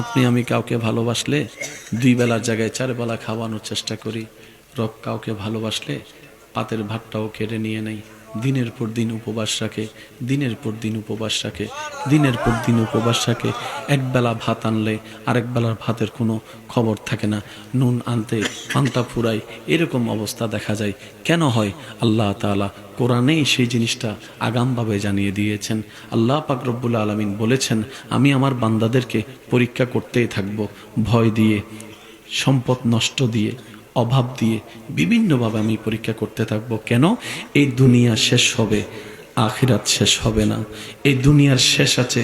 আপনি আমি কাউকে ভালোবাসলে 2 বেলার জায়গায় 4 বেলা খাওয়ানোর চেষ্টা করি। রব কাউকে ভালোবাসলে পাতের ভাতটাও কেড়ে নিয়ে নেয়, দিনের পর দিন উপবাস রাখে, দিনের পর দিন উপবাস রাখে, দিনের পর দিন উপবাস রাখে। একবেলা ভাত আনলে আরেক বেলার ভাতের কোনো খবর থাকে না, নুন আনতে পান্তা ফুরায়, এরকম অবস্থা দেখা যায়। কেন হয়? আল্লাহ তাআলা কোরআনেই সেই জিনিসটা আগামভাবে জানিয়ে দিয়েছেন। আল্লাহ পাক রব্বুল আলামিন বলেছেন, আমি আমার বান্দাদেরকে পরীক্ষা করতেই থাকব, ভয় দিয়ে, সম্পদ নষ্ট দিয়ে, অভাব দিয়ে, বিভিন্নভাবে আমি পরীক্ষা করতে থাকব। কেন? এই দুনিয়া শেষ হবে, আখিরাত শেষ হবে না। এই দুনিয়ার শেষ আছে,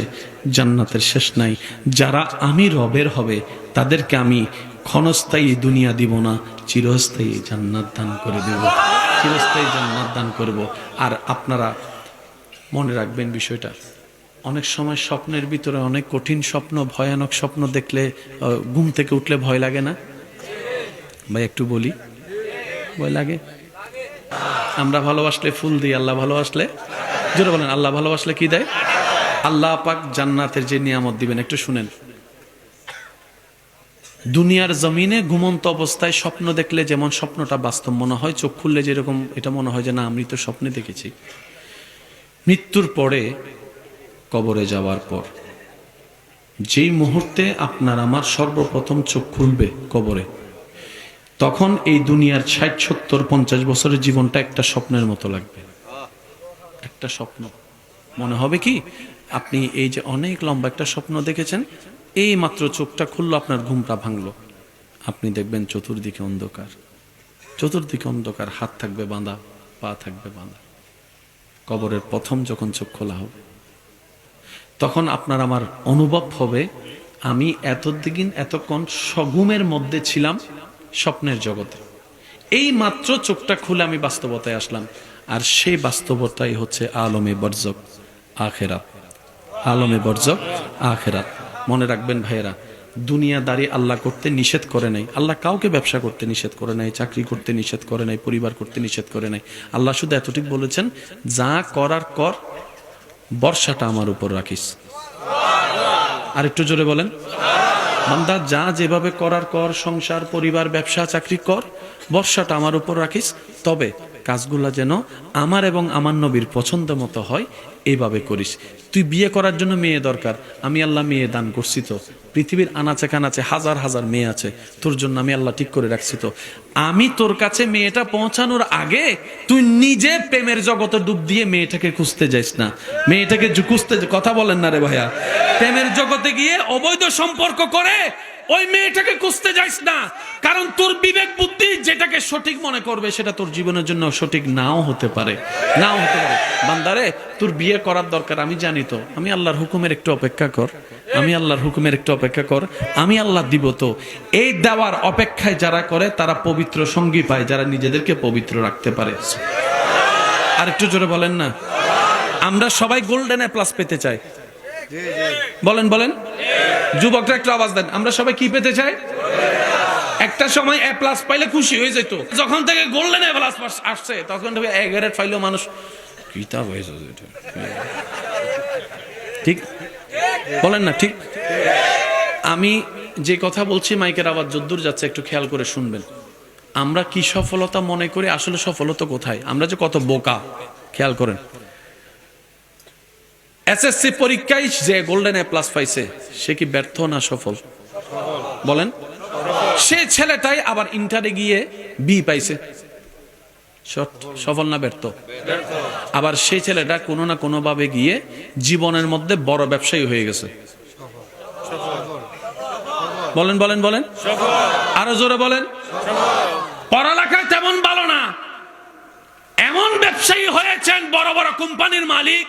জান্নাতের শেষ নাই। যারা আমি রবের হবে তাদেরকে আমি ক্ষণস্থায়ী দুনিয়া দিব না, চিরস্থায়ী জান্নাত দান করে দেব, চিরস্থায়ী জান্নাত দান করব। আর আপনারা মনে রাখবেন বিষয়টা, অনেক সময় স্বপ্নের ভিতরে অনেক কঠিন স্বপ্ন, ভয়ানক স্বপ্ন দেখলে ঘুম থেকে উঠলে ভয় লাগে না ভাই? একটু বলি, ভয় লাগে? আমরা ভালোবাসলে ফুল দিই, আল্লাহ ভালোবাসলে, জোরে বলেন, আল্লাহ ভালোবাসলে কি দেয়? আল্লাহ পাক জান্নাতের যে নিয়ামত দিবেন, একটু শুনেন। দুনিয়ার জমিনে ঘুমন্ত অবস্থায় স্বপ্ন দেখলে যেমন স্বপ্নটা বাস্তব মনে হয়, চোখ খুললে যেরকম এটা মনে হয় যে না আমি তো স্বপ্নে দেখেছি, মৃত্যুর পরে, কবরে যাওয়ার পর যেই মুহূর্তে আপনার আমার সর্বপ্রথম চোখ খুলবে কবরে, তখন এই দুনিয়ার 60, 70, 50 বছরের জীবনটা একটা স্বপ্নের মতো লাগবে। একটা স্বপ্ন মনে হবে কি আপনি এই যে অনেক লম্বা একটা স্বপ্ন দেখেছেন, এই মাত্র চোখটা খুললো, আপনার ঘুমটা ভাঙলো, আপনি দেখবেন চতুর্দিকে অন্ধকার, চতুর্দিকে অন্ধকার, হাত থাকবে বাঁধা, পা থাকবে বাঁধা। কবরের প্রথম যখন চোখ খোলা হবে, তখন আপনার আমার অনুভব হবে আমি এতক্ষণ সঘুমের মধ্যে ছিলাম, স্বপ্নের জগতে। এই মাত্র চোখটা খুলে আমি বাস্তবতায় আসলাম। আর সেই বাস্তবতাই হচ্ছে আলমে বরজক, আখেরাত। আলমে বরজক, আখেরাত। মনে রাখবেন ভাইয়েরা, দুনিয়াদারি আল্লাহ করতে নিষেধ করে নাই। আল্লাহ কাউকে ব্যবসা করতে নিষেধ করে নাই, চাকরি করতে নিষেধ করে নাই, পরিবার করতে নিষেধ করে নাই। আল্লাহ শুধু এতটুকু বলেছেন, যা করার কর, বর্ষাটা আমার উপর রাখিস। আর একটু জোরে বলেন, বান্দা যা যেভাবে করার কর, সংসার, পরিবার, ব্যবসা, চাকরি কর, বর্ষাটা আমার উপর রাখিস। তবে কাজগুলা যেন আমার এবং আমার নবীর পছন্দ মতো হয়, এইভাবে করিস। তুই বিয়ে করার জন্য মেয়ে দরকার, আমি আল্লাহ মেয়ে দান করছি তো। পৃথিবীর আনাচে কানাচে হাজার হাজার মেয়ে আছে, তোর জন্য আমি আল্লাহ ঠিক করে রাখছি তো। আমি তোর কাছে মেয়েটা পৌঁছানোর আগে তুই নিজে প্রেমের জগতে ডুব দিয়ে মেয়েটাকে খুঁজতে যাইস না। মেয়েটাকে খুঁজতে, কথা বলেন না রে ভাইয়া, প্রেমের জগতে গিয়ে অবৈধ সম্পর্ক করে ওই মেয়েটাকে খুঁজতে যাইস না। কারণ তোর বিবেক বুদ্ধি যেটাকে সঠিক মনে করবে সেটা তোর জীবনের জন্য সঠিক নাও হতে পারে, নাও হতে পারে। বান্দারে, তোর বিয়ে করার দরকার, আমি জানি তো। আমি আল্লাহর হুকুমের একটু অপেক্ষা কর, আমি আল্লাহর হুকুমের একটু অপেক্ষা কর, আমি আল্লাহ দিব তো। এই দেওয়ার অপেক্ষায় যারা করে তারা পবিত্র সঙ্গী পায়, যারা নিজেদেরকে পবিত্র রাখতে পারে। আর একটু জোরে বলেন না। আমরা সবাই গোল্ডেন A+ পেতে চাই, বলেন বলেন। যুবকরা একটু আওয়াজ দেন, আমরা সবাই কি পেতে চাই? একটা সময় A+ পাইলে খুশি হয়ে যেত, যখন থেকে গোল্ডেন A+ আসছে তখন থেকে A গ্রেড পাইলেও মানুষ কিতাব হয়েছে। ঠিক বলেন না? ঠিক। আমি যে কথা বলছি মাইকের আওয়াজ যদ্দূর যাচ্ছে একটু খেয়াল করে শুনবেন। আমরা কি সফলতা মনে করি, আসলে সফলতা কোথায়? আমরা যে কত বোকা, খেয়াল করেন। SSC পরীক্ষায় যে গোল্ডেন A+ পাইছে সে কি ব্যর্থ না সফল? বলেন। সে ছেলেটাই আবার ইন্টারে গিয়ে B পাইছে, সফল না ব্যর্থ? আবার সেই ছেলেটা কোনো না কোনো ভাবে গিয়ে জীবনের মধ্যে বড় ব্যবসায়ী হয়ে গেছে। বলেন বলেন বলেন, আরো জোরে বলেন। পড়ালেখায় তেমন ভালো না, এমন ব্যবসায়ী হয়েছেন, বড় বড় কোম্পানির মালিক,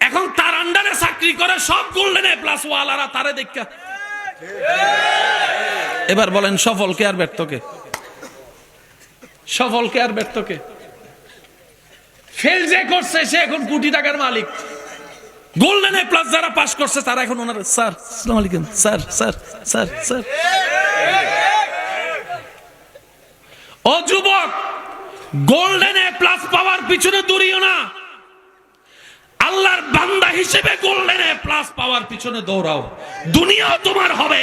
এখন তার আন্ডারে চাকরি করে সব গোল্ডেন A+ ওয়ালারা তারে দেখা। এবার বলেন, সফল কে আর ব্যর্থ কে? সফল কে আর ব্যর্থ কে? ফেল যে করছে সে এখন কোটি টাকার মালিক। গোল্ডেন A+ যারা পাস করছে তারা এখন ওনার স্যার, আসসালামু আলাইকুম স্যার, স্যার, স্যার, স্যার। ও যুবক, গোল্ডেন A+ পাওয়ার পিছনে দৌড়িও না। আল্লাহর বান্দা হিসেবে গোল্ডেন এ প্লাস পাওয়ার পিছনে দৌড়াও, দুনিয়াও তোমার হবে,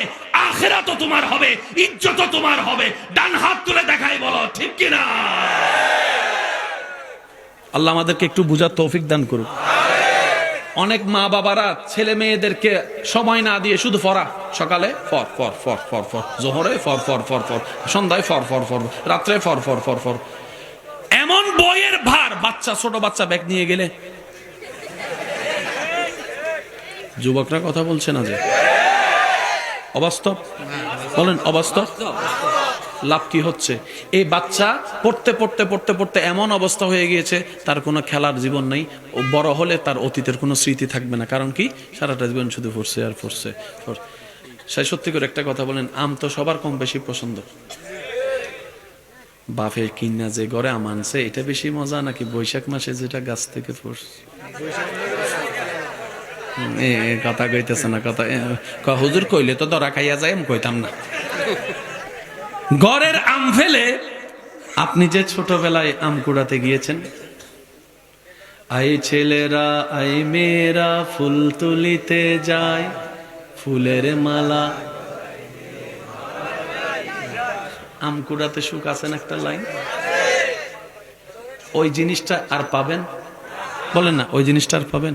আখিরাতও তোমার হবে, ইজ্জতও তোমার হবে। ডান হাত তুলে দেখাই বলো ঠিক কিনা? আল্লাহ আমাদেরকে একটু বুঝার তৌফিক দান করুক। অনেক মা বাবারা ছেলে মেয়েদেরকে সময় না দিয়ে শুধু ফরা, সকালে ফর ফর ফর ফর ফর, জোহরে ফর ফর ফর ফর, সন্ধ্যায় ফর ফর ফর, রাত্রে ফর ফর ফর ফর। এমন বইয়ের ভার, বাচ্চা ছোট বাচ্চা ব্যাগ নিয়ে গেলে, যুবকরা কথা বলছে না যে অবাস্তব, বলেন অবাস্তব। লাভ কি হচ্ছে? এই বাচ্চা পড়তে পড়তে পড়তে পড়তে এমন অবস্থা হয়ে গিয়েছে তার কোনো খেলার জীবন নেই। ও বড় হলে তার অতীতের কোনো স্মৃতি থাকবে না। কারণ কি? সারাটা জীবন শুধু পড়ছে আর পড়ছে। সেই সত্যি করে একটা কথা বলেন, আম তো সবার কম বেশি পছন্দ। বাফে কিনা যে ঘরে আম আনছে এটা বেশি মজা নাকি বৈশাখ মাসে যেটা গাছ থেকে পড়ছে? কথা কইতেছে না, কথা হুজুর কইলে তো ধরা খাইয়া যায়, আমি কইতাম না। ঘরের আম ফেলে আপনি যে ছোটবেলায় আম কুড়াতে গিয়েছেন, আই ছেলেরা আই মেয়েরা ফুল তুলিতে যায়, ফুলের মালা, আম কুড়াতে সুখ আছেন একটা লাইন। ওই জিনিসটা আর পাবেন? বলেন না, ওই জিনিসটা আর পাবেন?